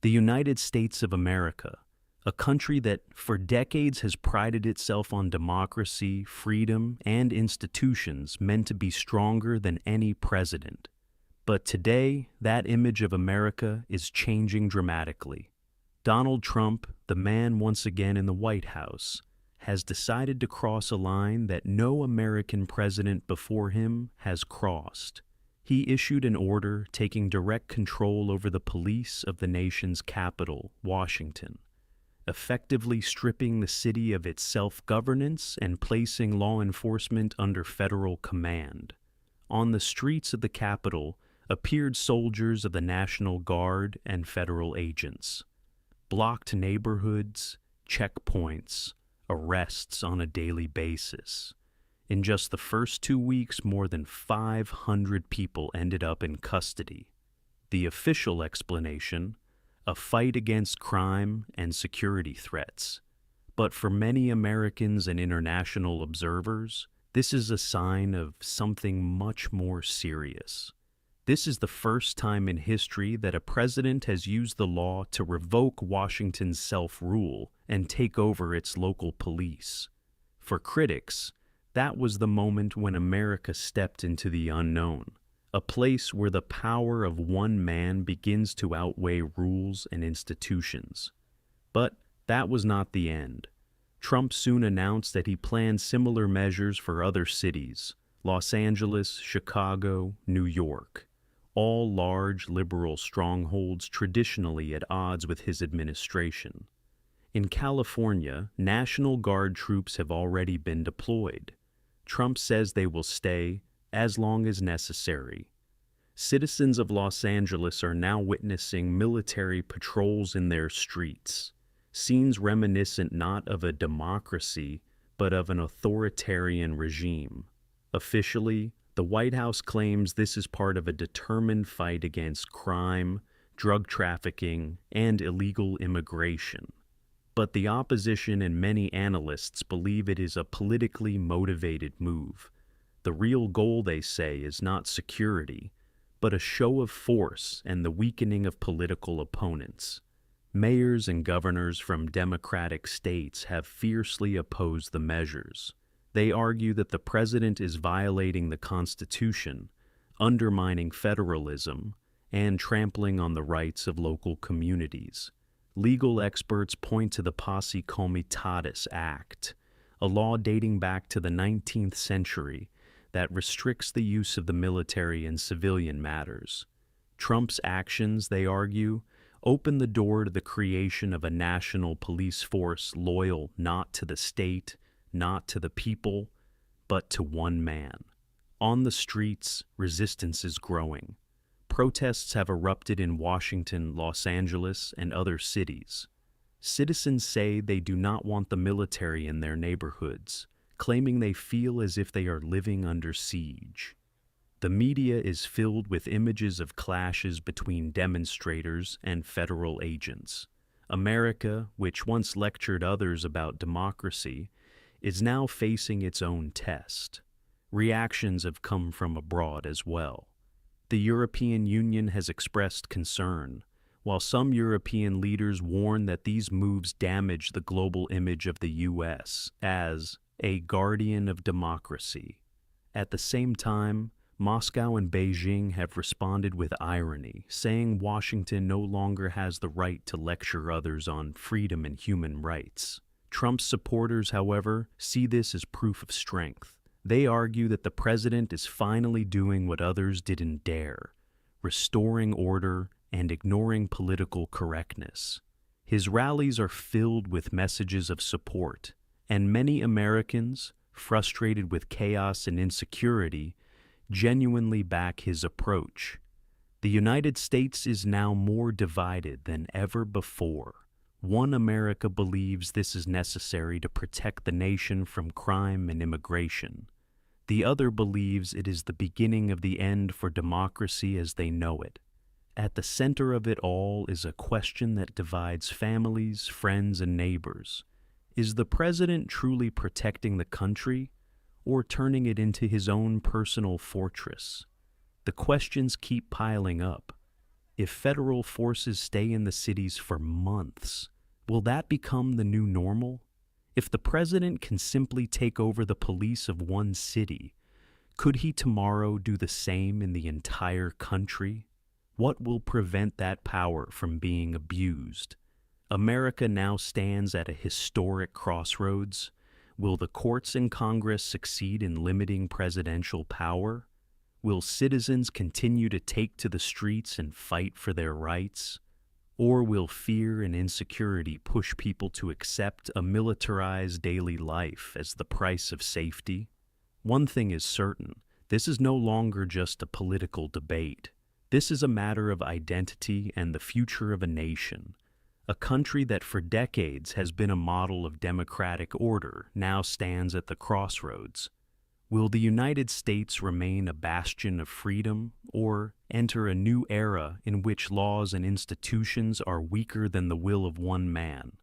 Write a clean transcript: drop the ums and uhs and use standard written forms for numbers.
The United States of America, a country that for decades has prided itself on democracy, freedom, and institutions meant to be stronger than any president. But today, that image of America is changing dramatically. Donald Trump, the man once again in the White House, has decided to cross a line that no American president before him has crossed. He issued an order taking direct control over the police of the nation's capital, Washington, effectively stripping the city of its self-governance and placing law enforcement under federal command. On the streets of the Capitol appeared soldiers of the National Guard and federal agents. Blocked neighborhoods, checkpoints, arrests on a daily basis. In just the first 2 weeks, more than 500 people ended up in custody. The official explanation: a fight against crime and security threats. But for many Americans and international observers, this is a sign of something much more serious. This is the first time in history that a president has used the law to revoke Washington's self-rule and take over its local police. For critics, that was the moment when America stepped into the unknown, a place where the power of one man begins to outweigh rules and institutions. But that was not the end. Trump soon announced that he planned similar measures for other cities: Los Angeles, Chicago, New York, all large liberal strongholds traditionally at odds with his administration. In California, National Guard troops have already been deployed. Trump says they will stay as long as necessary. Citizens of Los Angeles are now witnessing military patrols in their streets, scenes reminiscent not of a democracy, but of an authoritarian regime. Officially, the White House claims this is part of a determined fight against crime, drug trafficking, and illegal immigration. But the opposition and many analysts believe it is a politically motivated move. The real goal, they say, is not security, but a show of force and the weakening of political opponents. Mayors and governors from Democratic states have fiercely opposed the measures. They argue that the president is violating the Constitution, undermining federalism, and trampling on the rights of local communities. Legal experts point to the Posse Comitatus Act, a law dating back to the 19th century that restricts the use of the military in civilian matters. Trump's actions, they argue, open the door to the creation of a national police force loyal not to the state, not to the people, but to one man. On the streets, resistance is growing. Protests have erupted in Washington, Los Angeles, and other cities. Citizens say they do not want the military in their neighborhoods, claiming they feel as if they are living under siege. The media is filled with images of clashes between demonstrators and federal agents. America, which once lectured others about democracy, is now facing its own test. Reactions have come from abroad as well. The European Union has expressed concern, while some European leaders warn that these moves damage the global image of the U.S. as a guardian of democracy. At the same time, Moscow and Beijing have responded with irony, saying Washington no longer has the right to lecture others on freedom and human rights. Trump's supporters, however, see this as proof of strength. They argue that the president is finally doing what others didn't dare, restoring order and ignoring political correctness. His rallies are filled with messages of support, and many Americans, frustrated with chaos and insecurity, genuinely back his approach. The United States is now more divided than ever before. One America believes this is necessary to protect the nation from crime and immigration. The other believes it is the beginning of the end for democracy as they know it. At the center of it all is a question that divides families, friends, and neighbors. Is the president truly protecting the country, or turning it into his own personal fortress? The questions keep piling up. If federal forces stay in the cities for months, will that become the new normal? If the president can simply take over the police of one city, could he tomorrow do the same in the entire country? What will prevent that power from being abused? America now stands at a historic crossroads. Will the courts and Congress succeed in limiting presidential power? Will citizens continue to take to the streets and fight for their rights? Or will fear and insecurity push people to accept a militarized daily life as the price of safety? One thing is certain, this is no longer just a political debate. This is a matter of identity and the future of a nation. A country that for decades has been a model of democratic order now stands at the crossroads. Will the United States remain a bastion of freedom or enter a new era in which laws and institutions are weaker than the will of one man?